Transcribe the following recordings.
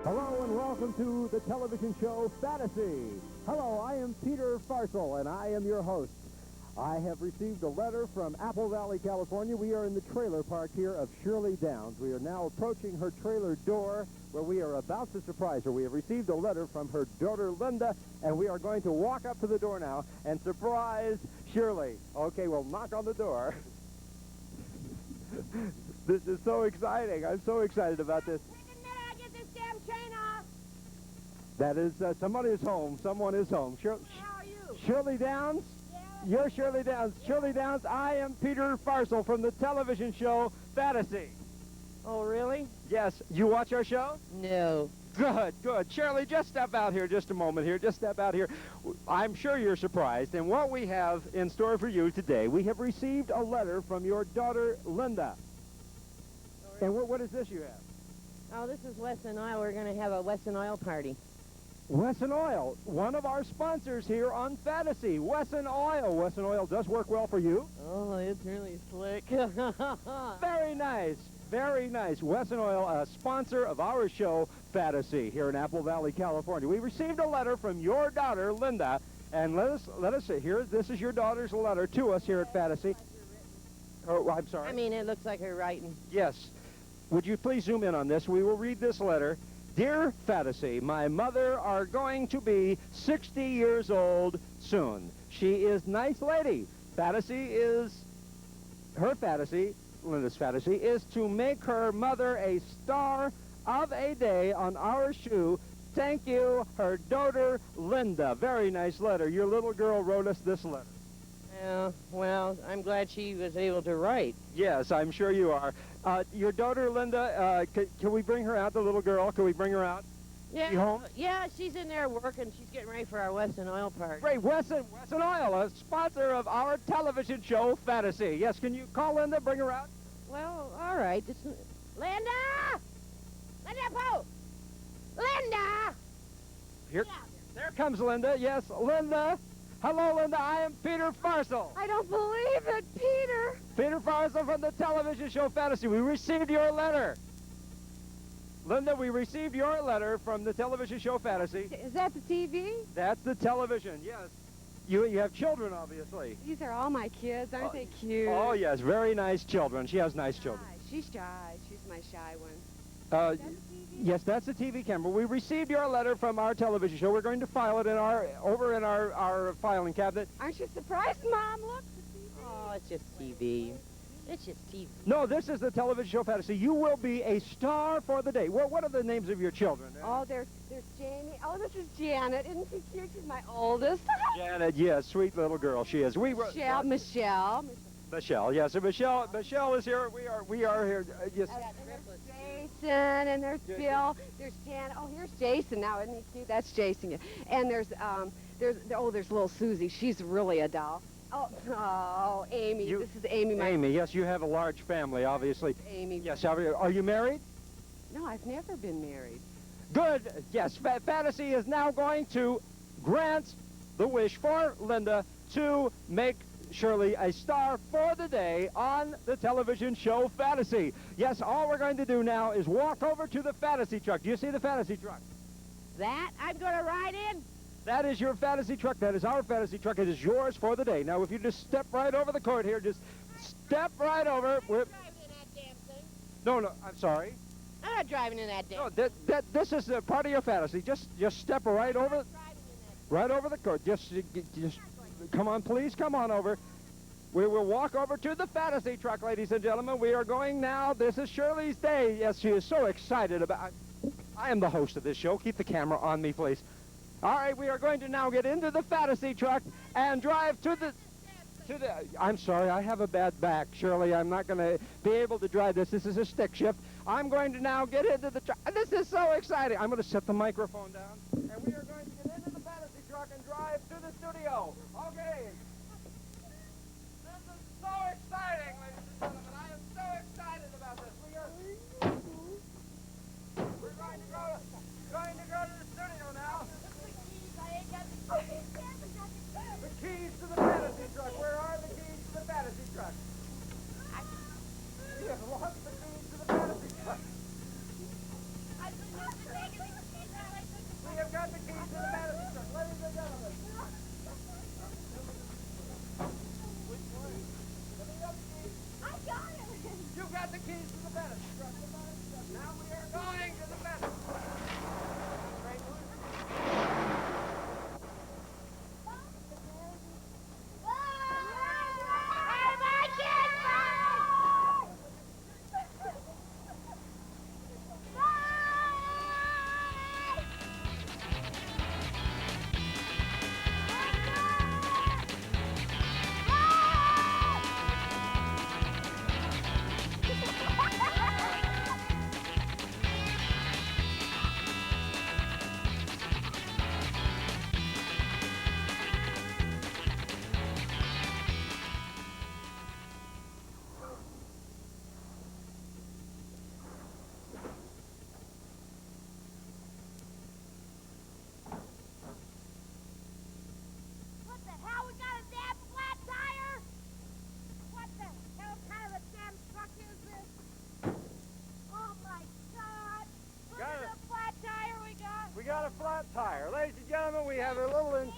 Hello and welcome to the television show FATasy. Hello, I am Peter Farsel and I am your host. I have received a letter from Apple Valley, California. We are in the trailer park here of Shirley Downs. We are now approaching her trailer door where we are about to surprise her. We have received a letter from her daughter Linda, and we are going to walk up to the door now and surprise Shirley. Okay, we'll knock on the door. This is so exciting. I'm so excited about this. That is, somebody is home. Someone is home. How are you? Shirley Downs? Yeah. You're Shirley Downs. Shirley Downs, I am Peter Farsel from the television show FATasy. Oh, really? Yes. You watch our show? No. Good, good. Shirley, just step out here just a moment here. Just step out here. I'm sure you're surprised. And what we have in store for you today, we have received a letter from your daughter, Linda. Oh, really? And what is this you have? Oh, this is Western Oil. We're going to have a Western Oil party. Western Oil, one of our sponsors here on FATasy. Western Oil. Western Oil does work well for you. Oh, it's really slick. Very nice. Very nice. Western Oil, a sponsor of our show, FATasy, here in Apple Valley, California. We received a letter from your daughter, Linda, and let us see here. This is your daughter's letter to us here at FATasy. Oh, I'm sorry. I mean, it looks like her writing. Yes. Would you please zoom in on this? We will read this letter. Dear FATasy, my mother are going to be 60 years old soon. She is nice lady. FATasy is, her FATasy, Linda's FATasy, is to make her mother a star of a day on our shoe. Thank you, her daughter, Linda. Very nice letter. Your little girl wrote us this letter. Yeah, well, I'm glad she was able to write. Yes, I'm sure you are. Your daughter, Linda, can we bring her out, the little girl? Can we bring her out? Yeah, She home? Yeah, she's in there working. She's getting ready for our Western Oil party. Great, Western Oil, a sponsor of our television show, FATasy. Yes, can you call Linda, bring her out? Well, all right. Linda! Linda Poe! Linda! Here, there comes Linda. Yes, Linda. Hello, Linda. I am Peter Farsel. I don't believe it, Peter. Peter Farsel from the television show FATasy. We received your letter. Linda, we received your letter from the television show FATasy. Is that the TV? That's the television, yes. You have children, obviously. These are all my kids. Aren't they cute? Oh, yes, very nice children. She has nice children. She's shy. She's my shy one. Yes, that's the TV camera. We received your letter from our television show. We're going to file it over in our filing cabinet. Aren't you surprised, Mom? Look, the TV. Oh, it's just TV. It's just TV. No, this is the television show FATasy. You will be a star for the day. What are the names of your children? Oh, there's Jamie. Oh, this is Janet. Isn't she cute? She's my oldest. Janet, yes, sweet little girl she is. Michelle. Michelle, yes. And Michelle is here. We are here. Yes. Jason, and there's Bill. There's Janet. Oh, here's Jason now. Isn't he cute? That's Jason. And there's little Susie. She's really a doll. Oh, Amy. This is Amy. Amy, yes, you have a large family, obviously. Amy. Yes, are you married? No, I've never been married. Good. Yes, FATasy is now going to grant the wish for Linda to make Shirley a star for the day on the television show FATasy. Yes, all we're going to do now is walk over to the FATasy truck. Do you see the FATasy truck? That I'm going to ride in? That is your FATasy truck. That is our FATasy truck. It is yours for the day. Now, if you just step right over the court here, just step right over. I'm not driving in that damn thing. No, I'm sorry. I'm not driving in that damn No, this is a part of your FATasy. Just step right over, right over the court. Just come on, please, come on over. We will walk over to the FATasy truck, ladies and gentlemen. We are going now. This is Shirley's day. Yes, she is so excited about. I am the host of this show. Keep the camera on me, please. All right, we are going to now get into the FATasy truck and drive to the. I'm sorry, I have a bad back, Shirley. I'm not going to be able to drive this. This is a stick shift. I'm going to now get into the truck. This is so exciting. I'm going to set the microphone down, and we are going to get into the FATasy truck and drive to the studio. Okay. This is so exciting, ladies and gentlemen. I am so excited about this. We're going to go to the studio now. The keys to the FATasy truck. Where are the keys to the FATasy truck? We have lost the keys to the FATasy truck.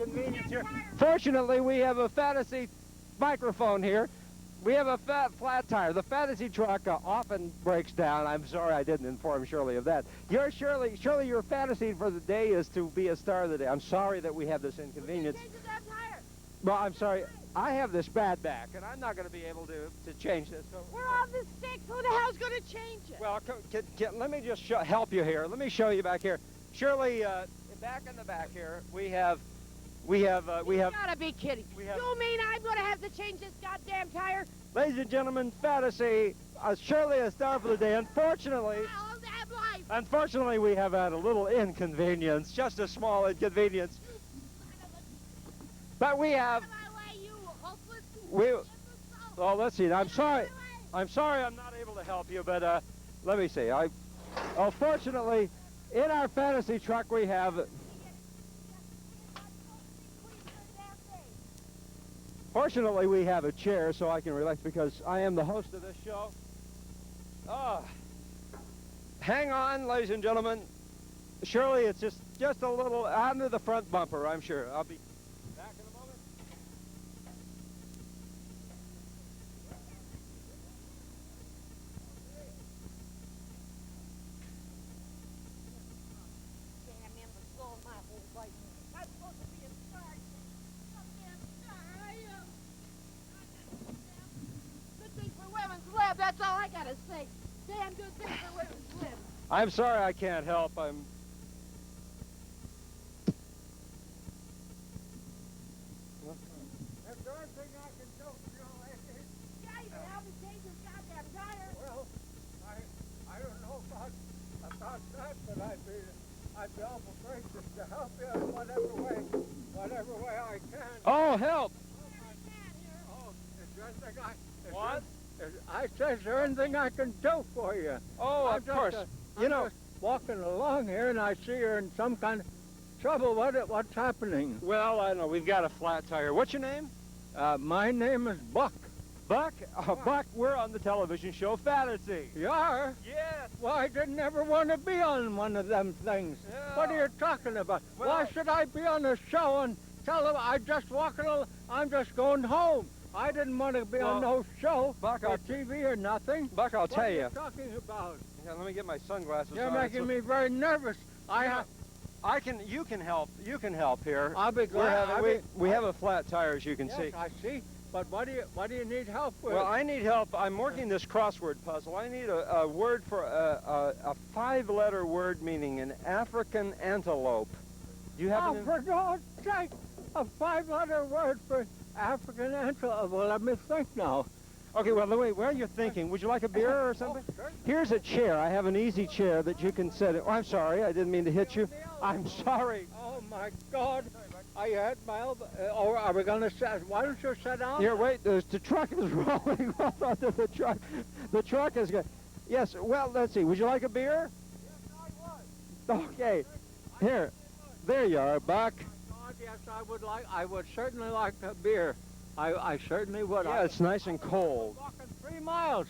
inconvenience here. Fortunately, we have a FATasy microphone here. We have a flat tire. The FATasy truck often breaks down. I'm sorry I didn't inform Shirley of that. Shirley, your fantasy for the day is to be a star of the day. I'm sorry that we have this inconvenience. Well, I'm sorry. I have this bad back, and I'm not going to be able to change this. So, We're all the sticks. Who the hell's going to change it? well, let me just help you here. Let me show you back here. Shirley, back in the back here, we have. You gotta be kidding. we have- You mean I'm gonna have to change this goddamn tire? Ladies and gentlemen, FATasy, Shirley a star for the day. Unfortunately, we have had a little inconvenience, just a small inconvenience. But we have. Well, let's see. I'm sorry I'm not able to help you, but let me see. Fortunately, in our FATasy truck we have. Fortunately, we have a chair so I can relax because I am the host of this show. Hang on, ladies and gentlemen. Shirley, it's just a little under the front bumper, I'm sure. I'll be back in a moment. Damn him for stole my whole life. I'm supposed to be a star. Goddamn star, I am. Good thing for women's lib, that's all I gotta say. Damn good thing for women's lib. I'm sorry I can't help. Yeah, you can help me change this goddamn tire. Well, I don't know about that, but I'd be awful gracious to help you in whatever way I can. Oh, help! Oh, is there anything What? I said, is there anything I can do for you? Oh, I'm of just, course. I'm just walking along here, and I see you're in some kind of trouble. What's happening? Well, I know. We've got a flat tire. What's your name? My name is Buck. Buck? Buck, we're on the television show FATasy. You are? Yes. Well, I didn't ever want to be on one of them things. Yeah. What are you talking about? Well, Why should I be on a show and tell them I'm just going home? I didn't want to be on no show Buck, or TV or nothing. Buck, I'll tell you. What are you talking about? Yeah, let me get my sunglasses You're on. making me very nervous. You can help. You can help here. I'll be glad. We have a flat tire, as you can Yes, see. I see. But what do you need help with? Well, I need help. I'm working this crossword puzzle. I need a word for a 5-letter word meaning an African antelope. Do you have for God's sake, a 5-letter word for African antelope. Well, let me think now. Okay, well, wait, while you're thinking, would you like a beer or something? Oh, sure. Here's a chair. I have an easy chair that you can sit in. Oh, I'm sorry. I didn't mean to hit you. I'm sorry. Oh, my God. I hurt my elbow. Are we going to sit? Why don't you sit down? Here, wait. The truck is rolling. Hold on to the truck. The truck is good. Yes, well, let's see. Would you like a beer? Yes, I would. Okay. Here. There you are, Buck. God, yes, I would certainly like a beer. I certainly would. Yeah, it's nice and cold. I'm walking 3 miles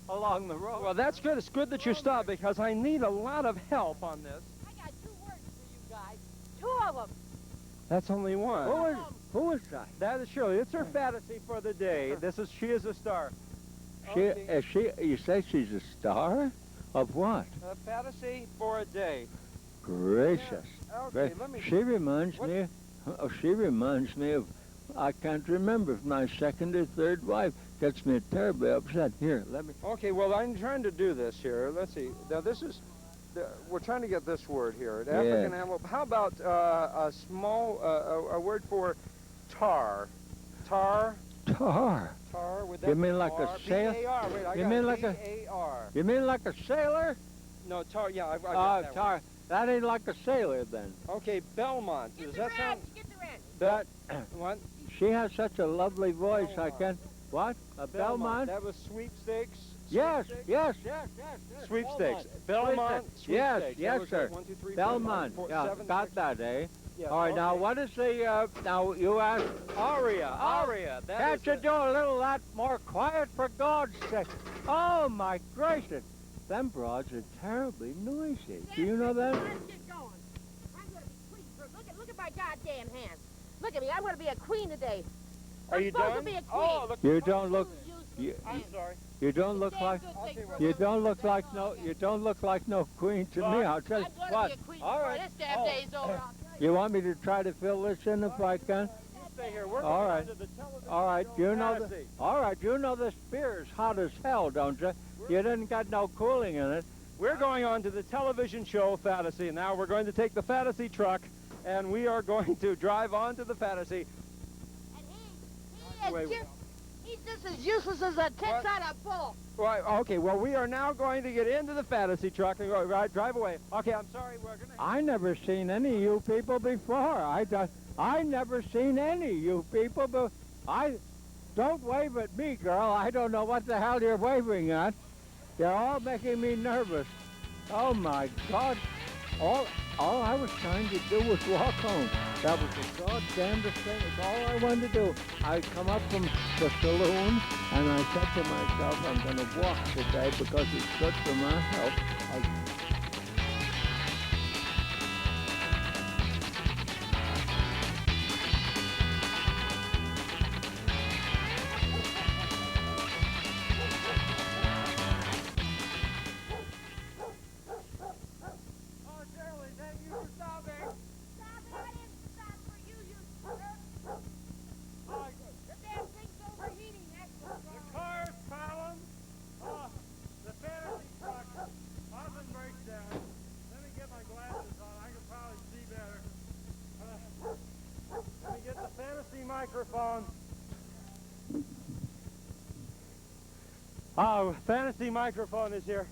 along the road. Well, that's good. It's good that you stopped because I need a lot of help on this. I got 2 words for you guys. 2 of them. That's only one. Who is that? That is Shirley. It's her FATasy for the day. She is a star. You say she's a star? Of what? FATasy for a day. Gracious. Okay, let me. She reminds me of, I can't remember if my second or third wife gets me terribly upset. Here, let me. Okay, well, I'm trying to do this here. Let's see. Now, this is. We're trying to get this word here. An African antelope. How about a small, a word for tar? Tar? Tar. Tar. Would that You mean be like a R? sail? B-A-R. Wait, I You got mean it. like a- B-A-R. You mean like a sailor? No, tar. Yeah, I got that tar. That ain't like a sailor then. one. Okay, Belmont. Get Does the that sound? Get the wrench. That. What? She has such a lovely voice. I Belmont. can't. What? A Belmont? That was sweepstakes. Yes, Sweepstakes? yes. Sweepstakes. Belmont. Yes, Sweepstakes. yes, That was sir. 1, 2, 3, 4, Belmont. 5, 4, Yeah, 7, got 6. that, eh? Yeah, All right, now okay. what is the, now you asked, Aria. Aria. That can't is you a- do a little lot more quiet for God's sake? Oh, my gracious. Them broads are terribly noisy. Do you know that? Let's get going. I'm going to be clean. Look at my goddamn hands. Look at me. I'm going to be a queen today. Are you I'm supposed done? to be a queen. Oh, look. You don't look. You, You, I'm sorry. you don't look like. You don't look like no. You don't look like no queen to me. I'll tell you I'm going what. to be a queen All before right. this damn Oh. day's over. I'll tell you. You want me to try to fill this in if I can? Stay here. We're All going right. on to the television All right. show You know the. Fantasy. All right. You know this beer is hot as hell, don't you? You didn't got no cooling in it. We're going on to the television show Fantasy. Now we're going to take the Fantasy truck, and we are going to drive on to the Fantasy. And he's just as useless as a tits What? on a bull. Right, okay, well, we are now going to get into the Fantasy truck and go right, drive away. Okay, I'm sorry, we're going to... I never seen any of you people before. I never seen any of you people. But don't wave at me, girl. I don't know what the hell you're waving at. You're all making me nervous. Oh my God! All I was trying to do was walk home. That was the goddamnedest thing. It's all I wanted to do. I come up from the saloon and I said to myself, I'm going to walk today because it's good for my health. Oh, Shirley, thank you for stopping. Stop it. I didn't stop for you, you jerk. Oh, The damn thing's overheating. That's what's the wrong. car's problem. Oh, the Fantasy truck often breaks down. Let me get my glasses on. I can probably see better. Let me get the Fantasy microphone. Oh, Fantasy microphone is here.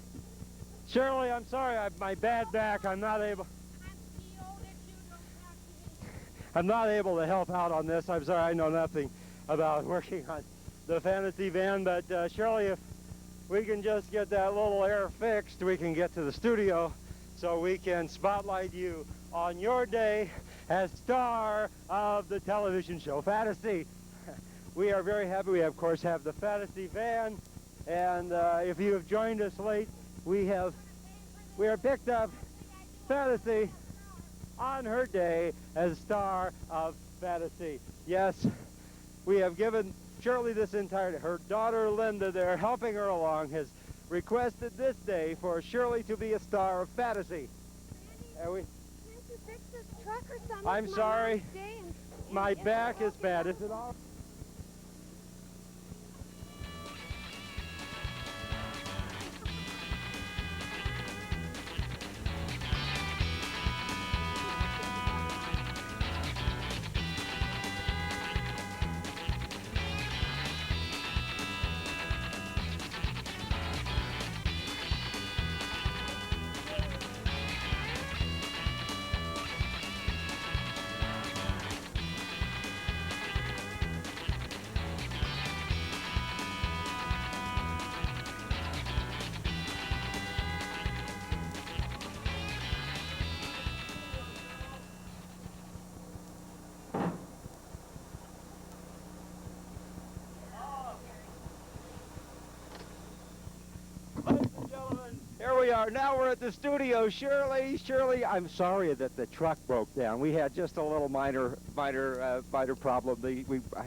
Shirley, I'm sorry, my bad back. I'm not able. I'm PO that you don't talk to me. I'm not able to help out on this. I'm sorry, I know nothing about working on the Fantasy van, but Shirley, if we can just get that little air fixed, we can get to the studio so we can spotlight you on your day as star of the television show Fantasy. We are very happy. We, of course, have the Fantasy van, and if you have joined us late, we are picked up Fantasy on her day as star of Fantasy. Yes, we have given Shirley this entire, her daughter Linda there helping her along has requested this day for Shirley to be a star of Fantasy. And we, Can't you fix this truck or something? I'm It's my sorry. last day and my it's back is broken bad. up. Is it all? Ladies and gentlemen, here we are. Now we're at the studio. Shirley, I'm sorry that the truck broke down. We had just a little minor problem.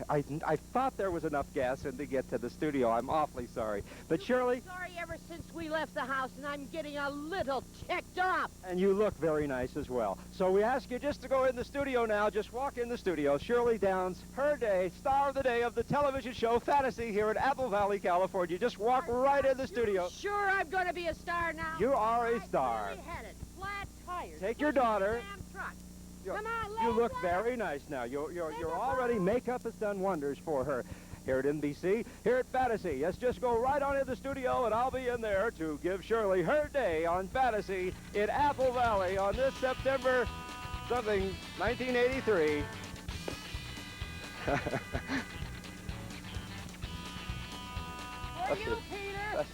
I thought there was enough gas in to get to the studio. I'm awfully sorry. But Shirley, Sorry ever since we left the house, and I'm getting a little ticked off. and you look very nice as well. So we ask you just to go in the studio now. Just walk in the studio. Shirley Downs, her day, star of the day of the television show Fantasy here in Apple Valley, California. Just walk right in the studio. Sure, I'm going to be a star now. You are a I star. really had it. Flat tires. Take your Push the daughter. damn truck. You- Come on, You Linda. look very nice now. You're Linda, already, makeup has done wonders for her. Here at NBC, here at Fantasy. Let's just go right on in the studio, and I'll be in there to give Shirley her day on Fantasy in Apple Valley on this September something 1983. For you, Peter.